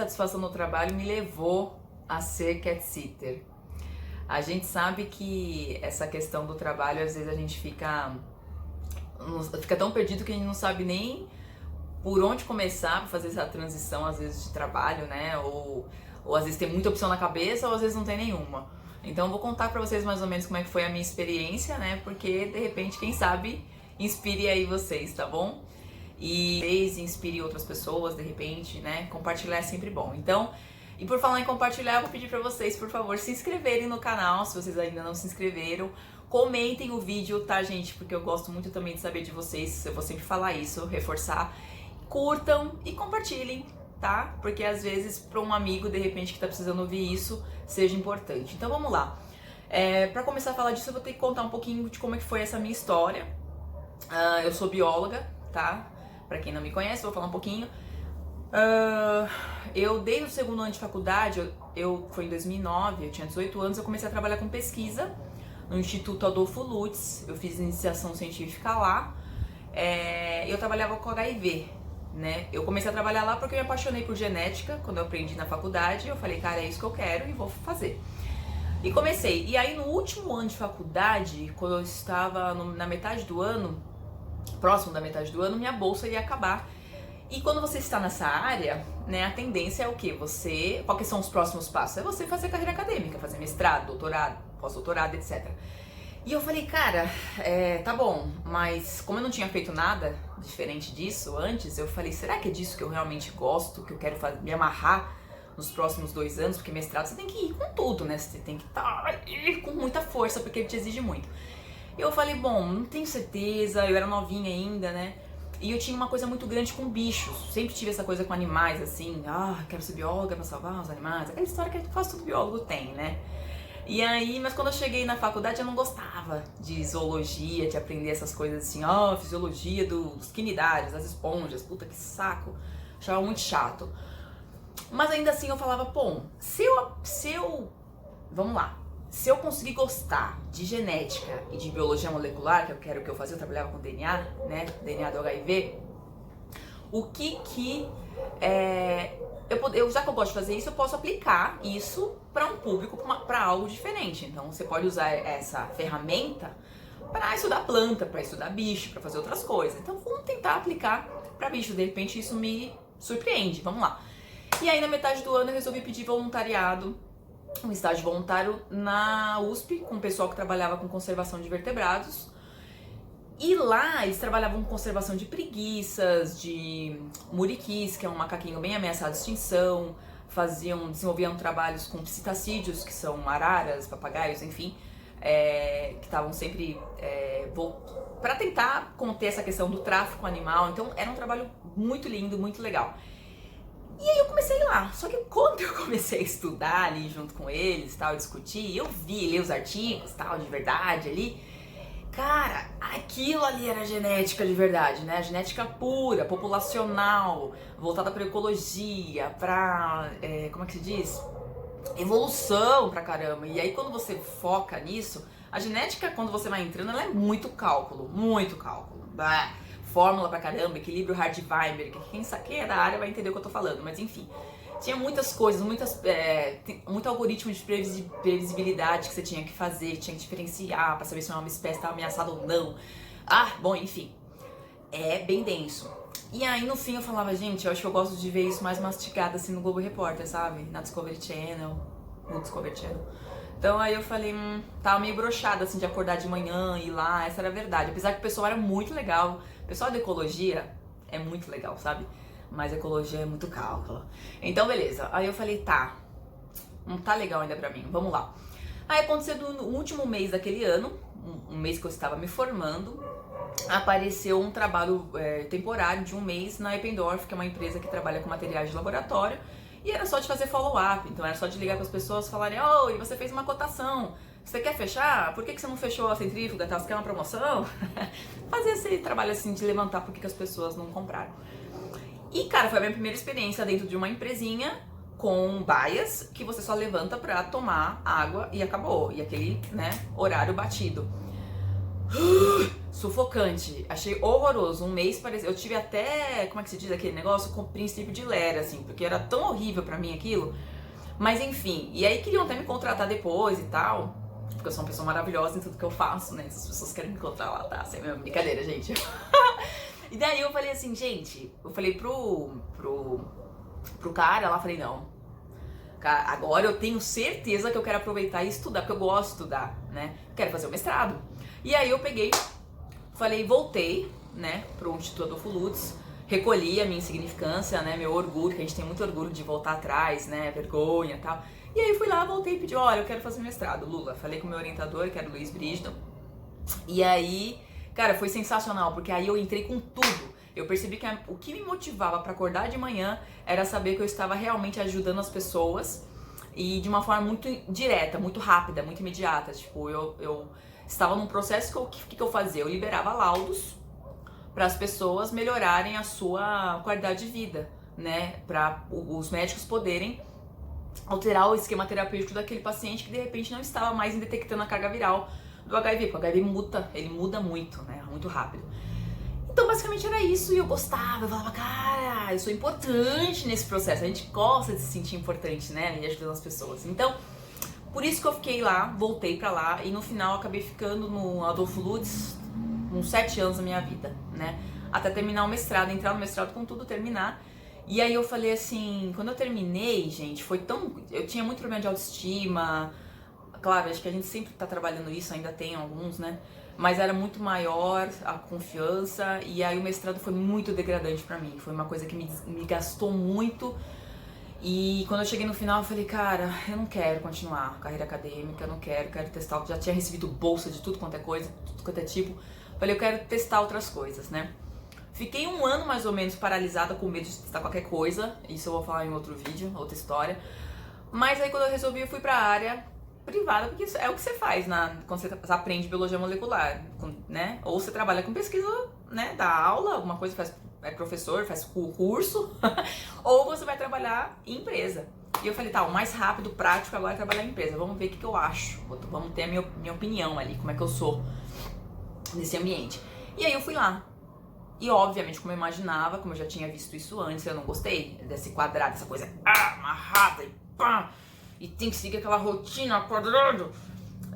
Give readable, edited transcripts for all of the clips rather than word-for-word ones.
insatisfação no trabalho me levou a ser cat sitter. A gente sabe que essa questão do trabalho, às vezes a gente fica tão perdido que a gente não sabe nem por onde começar para fazer essa transição, às vezes, de trabalho, né? Ou às vezes tem muita opção na cabeça, ou às vezes não tem nenhuma. Então eu vou contar pra vocês mais ou menos como é que foi a minha experiência, né? Porque, de repente, quem sabe, inspire aí vocês, tá bom? E vocês inspire outras pessoas, de repente, né? Compartilhar é sempre bom. Então, e por falar em compartilhar, eu vou pedir pra vocês, por favor, se inscreverem no canal, se vocês ainda não se inscreveram. Comentem o vídeo, tá, gente? Porque eu gosto muito também de saber de vocês, eu vou sempre falar isso, reforçar. Curtam e compartilhem, tá? Porque às vezes para um amigo, de repente, que tá precisando ouvir isso, seja importante. Então vamos lá. Para começar a falar disso, eu vou ter que contar um pouquinho de como é que foi essa minha história. Eu sou bióloga, tá? Para quem não me conhece, vou falar um pouquinho. Eu, desde o segundo ano de faculdade, foi em 2009, eu tinha 18 anos, eu comecei a trabalhar com pesquisa no Instituto Adolfo Lutz. Eu fiz iniciação científica lá. Eu trabalhava com HIV, né? Eu comecei a trabalhar lá porque eu me apaixonei por genética quando eu aprendi na faculdade. Eu falei, cara, é isso que eu quero e vou fazer. E comecei. E aí no último ano de faculdade, quando eu estava na metade do ano, próximo da metade do ano, minha bolsa ia acabar. E quando você está nessa área, né, a tendência é o quê? Quais são os próximos passos? É você fazer carreira acadêmica, fazer mestrado, doutorado, pós-doutorado, etc. E eu falei, cara, tá bom, mas como eu não tinha feito nada diferente disso antes, eu falei, será que é disso que eu realmente gosto, que eu quero me amarrar nos próximos 2 anos? Porque mestrado você tem que ir com tudo, né? Você tem que estar com muita força, porque ele te exige muito. E eu falei, bom, não tenho certeza, eu era novinha ainda, né? E eu tinha uma coisa muito grande com bichos, sempre tive essa coisa com animais, assim, quero ser bióloga pra salvar os animais, aquela história que quase todo biólogo tem, né? E aí, mas quando eu cheguei na faculdade eu não gostava de zoologia, de aprender essas coisas assim, fisiologia dos quinidários, das esponjas, puta que saco, achava muito chato. Mas ainda assim eu falava, bom, se eu conseguir gostar de genética e de biologia molecular, que era o que eu fazia, eu trabalhava com DNA, né, DNA do HIV, já que eu gosto de fazer isso, eu posso aplicar isso para um público, para algo diferente. Então você pode usar essa ferramenta para estudar planta, para estudar bicho, para fazer outras coisas. Então vamos tentar aplicar para bicho, de repente isso me surpreende, vamos lá. E aí na metade do ano eu resolvi pedir voluntariado, um estágio voluntário na USP, com o pessoal que trabalhava com conservação de vertebrados. E lá eles trabalhavam com conservação de preguiças, de muriquis, que é um macaquinho bem ameaçado de extinção, desenvolviam trabalhos com psitacídeos, que são araras, papagaios, enfim, que estavam sempre para tentar conter essa questão do tráfico animal. Então era um trabalho muito lindo, muito legal. E aí eu comecei lá, só que quando eu comecei a estudar ali junto com eles, tal, discutir, eu ler os artigos, tal, de verdade ali, cara, aquilo ali era genética de verdade, né? Genética pura, populacional, voltada para ecologia, para, como é que se diz? Evolução pra caramba. E aí quando você foca nisso, a genética, quando você vai entrando, ela é muito cálculo, muito cálculo. Fórmula pra caramba, equilíbrio Hardy-Weinberg, quem é da área vai entender o que eu tô falando, mas enfim. Tinha muitas coisas, muito algoritmo de previsibilidade que você tinha que fazer, tinha que diferenciar pra saber se uma espécie estava ameaçada ou não. Bom, enfim, é bem denso. E aí no fim eu falava, gente, eu acho que eu gosto de ver isso mais mastigado assim no Globo Repórter, sabe? Na Discovery Channel, no Discovery Channel. Então aí eu falei, tava meio broxada assim de acordar de manhã e ir lá, essa era a verdade. Apesar que o pessoal era muito legal, o pessoal da ecologia é muito legal, sabe? Mas ecologia é muito cálculo. Então beleza, aí eu falei, não tá legal ainda pra mim, vamos lá. Aí aconteceu no último mês daquele ano, um mês que eu estava me formando, apareceu um trabalho temporário de um mês na Eppendorf, que é uma empresa que trabalha com materiais de laboratório. E era só de fazer follow-up, então era só de ligar para as pessoas e falarem, oi, você fez uma cotação, você quer fechar? Por que você não fechou a centrífuga? Você quer uma promoção? Fazer esse trabalho assim de levantar por que as pessoas não compraram. E cara, foi a minha primeira experiência dentro de uma empresinha com baias que você só levanta para tomar água e acabou. E aquele, né, horário batido. sufocante. Achei horroroso. Um mês parecia... Eu tive até, como é que se diz aquele negócio? Com princípio de Lera, assim, porque era tão horrível pra mim aquilo. Mas enfim, e aí queriam até me contratar depois e tal, porque eu sou uma pessoa maravilhosa em tudo que eu faço, né? As pessoas querem me encontrar lá, tá? Sem mesmo, brincadeira, gente. E daí eu falei assim, gente, eu falei pro cara lá, falei, não, cara, agora eu tenho certeza que eu quero aproveitar e estudar, porque eu gosto de estudar, né? Quero fazer o mestrado. E aí eu peguei, falei, voltei, né, pro Instituto Adolfo Lutz, recolhi a minha insignificância, né, meu orgulho, que a gente tem muito orgulho de voltar atrás, né, vergonha e tal. E aí fui lá, voltei e pedi, olha, eu quero fazer mestrado, Lula. Falei com o meu orientador, que era o Luiz Brígido. E aí, cara, foi sensacional, porque aí eu entrei com tudo. Eu percebi que o que me motivava pra acordar de manhã era saber que eu estava realmente ajudando as pessoas e de uma forma muito direta, muito rápida, muito imediata. Tipo, eu estava num processo que eu fazia? Eu liberava laudos para as pessoas melhorarem a sua qualidade de vida, né? Para os médicos poderem alterar o esquema terapêutico daquele paciente que de repente não estava mais detectando a carga viral do HIV, porque o HIV muda muito, né? Muito rápido. Então basicamente era isso e eu gostava, eu falava, cara, eu sou importante nesse processo, a gente gosta de se sentir importante, né? E ajudando as pessoas. Então, por isso que eu fiquei lá, voltei pra lá e no final acabei ficando no Adolfo Lutz uns 7 anos da minha vida, né? Até terminar o mestrado, entrar no mestrado com tudo, terminar. E aí eu falei assim, quando eu terminei, gente, foi tão... Eu tinha muito problema de autoestima, claro, acho que a gente sempre tá trabalhando isso, ainda tem alguns, né? Mas era muito maior a confiança e aí o mestrado foi muito degradante pra mim. Foi uma coisa que me gastou muito. E quando eu cheguei no final, eu falei, cara, eu não quero continuar carreira acadêmica, eu não quero testar. Já tinha recebido bolsa de tudo quanto é coisa, tudo quanto é tipo. Falei, eu quero testar outras coisas, né? Fiquei 1 ano mais ou menos paralisada com medo de testar qualquer coisa. Isso eu vou falar em outro vídeo, outra história. Mas aí quando eu resolvi, eu fui pra área privada, porque isso é o que você faz quando você aprende biologia molecular, né? Ou você trabalha com pesquisa, né? Dá aula, alguma coisa, é professor, faz curso, ou você vai trabalhar em empresa. E eu falei, tá, o mais rápido, prático agora é trabalhar em empresa. Vamos ver o que eu acho, vamos ter a minha opinião ali, como é que eu sou nesse ambiente. E aí eu fui lá. E obviamente, como eu imaginava, como eu já tinha visto isso antes, eu não gostei desse quadrado, essa coisa amarrada e pá, e tem que seguir aquela rotina quadrado.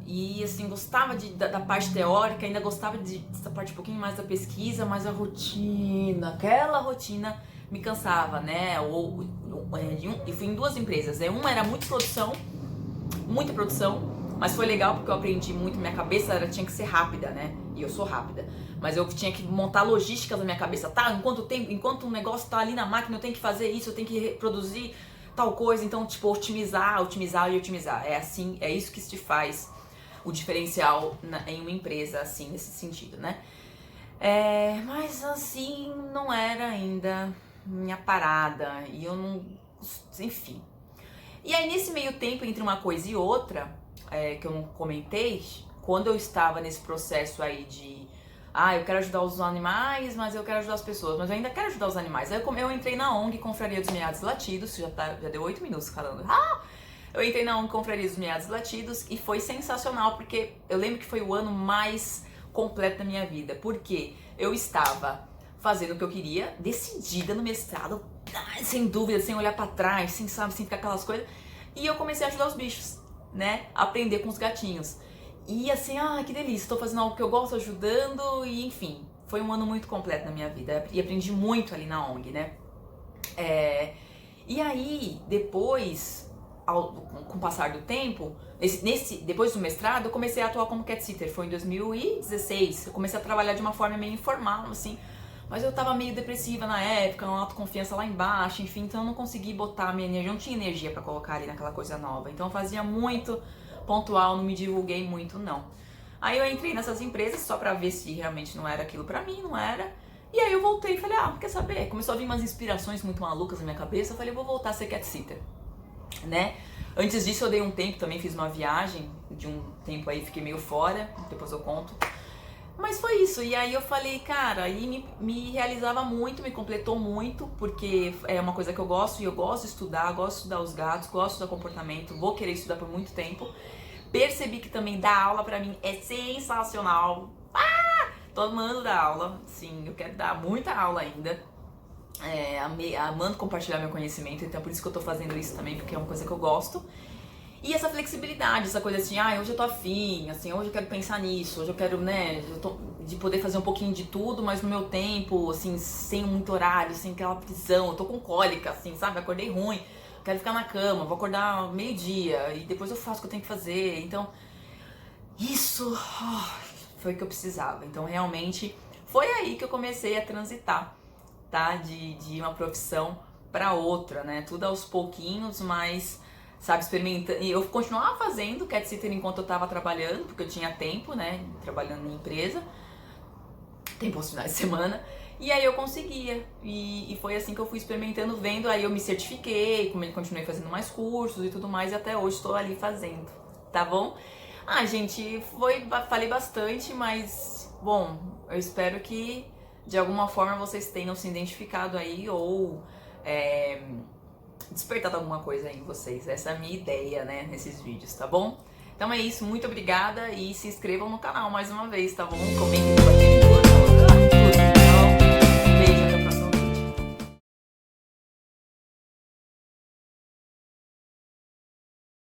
E assim, gostava da parte teórica, ainda gostava dessa parte um pouquinho mais da pesquisa, mas a rotina, aquela rotina me cansava, né? E fui em 2 empresas, né? Uma era muita produção, mas foi legal porque eu aprendi muito, minha cabeça tinha que ser rápida, né? E eu sou rápida. Mas eu tinha que montar logística na minha cabeça, tá? Enquanto um negócio tá ali na máquina, eu tenho que fazer isso, eu tenho que reproduzir tal coisa. Então, tipo, otimizar. É assim, é isso que te faz o diferencial em uma empresa, assim, nesse sentido, né? Mas assim, não era ainda minha parada. E eu não... Enfim. E aí, nesse meio tempo, entre uma coisa e outra, que eu não comentei, quando eu estava nesse processo aí de eu quero ajudar os animais, mas eu quero ajudar as pessoas, mas eu ainda quero ajudar os animais. Aí eu entrei na ONG Confraria dos Meados Latidos, já deu 8 minutos falando. Eu entrei na ONG Confraria dos Meados Latidos e foi sensacional, porque eu lembro que foi o ano mais completo da minha vida, porque eu estava fazendo o que eu queria, decidida no mestrado, sem dúvida, sem olhar pra trás, sem ficar aquelas coisas, e eu comecei a ajudar os bichos, né, aprender com os gatinhos. E assim, que delícia, tô fazendo algo que eu gosto, ajudando, e enfim, foi um ano muito completo na minha vida, e aprendi muito ali na ONG, né. E aí, depois, com o passar do tempo, depois do mestrado, eu comecei a atuar como cat sitter, foi em 2016, eu comecei a trabalhar de uma forma meio informal, assim, mas eu tava meio depressiva na época, uma autoconfiança lá embaixo, enfim, então eu não consegui botar a minha energia, não tinha energia pra colocar ali naquela coisa nova, então eu fazia muito pontual, não me divulguei muito, não. Aí eu entrei nessas empresas só pra ver se realmente não era aquilo pra mim, não era. E aí eu voltei e falei, quer saber? Começou a vir umas inspirações muito malucas na minha cabeça, eu falei, vou voltar a ser cat sitter, né? Antes disso eu dei um tempo, também fiz uma viagem de um tempo aí, fiquei meio fora, depois eu conto. Mas foi isso, e aí eu falei, cara, aí me realizava muito, me completou muito, porque é uma coisa que eu gosto, e eu gosto de estudar os gatos, gosto de estudar comportamento, vou querer estudar por muito tempo. Percebi que também dar aula pra mim é sensacional. Tô amando dar aula, sim, eu quero dar muita aula ainda. Amando compartilhar meu conhecimento, então por isso que eu tô fazendo isso também, porque é uma coisa que eu gosto. E essa flexibilidade, essa coisa assim, hoje eu tô afim, assim, hoje eu quero pensar nisso, hoje eu quero, de poder fazer um pouquinho de tudo, mas no meu tempo, assim, sem muito horário, sem aquela prisão, eu tô com cólica, assim, sabe, acordei ruim, quero ficar na cama, vou acordar meio-dia e depois eu faço o que eu tenho que fazer, então, isso foi o que eu precisava, então realmente foi aí que eu comecei a transitar, tá, de uma profissão pra outra, né, tudo aos pouquinhos, mas... sabe, experimentando. E eu continuava fazendo cat sitter enquanto eu tava trabalhando, porque eu tinha tempo, né, trabalhando em empresa, tempo aos finais de semana, e aí eu conseguia. E foi assim que eu fui experimentando, vendo, aí eu me certifiquei, continuei fazendo mais cursos e tudo mais, e até hoje estou ali fazendo, tá bom? Gente, falei bastante, mas, bom, eu espero que de alguma forma vocês tenham se identificado aí, ou... despertado alguma coisa aí em vocês. Essa é a minha ideia, né, nesses vídeos, tá bom? Então é isso, muito obrigada e se inscrevam no canal mais uma vez, tá bom? Comentem, compartilhem, curtam, tudo.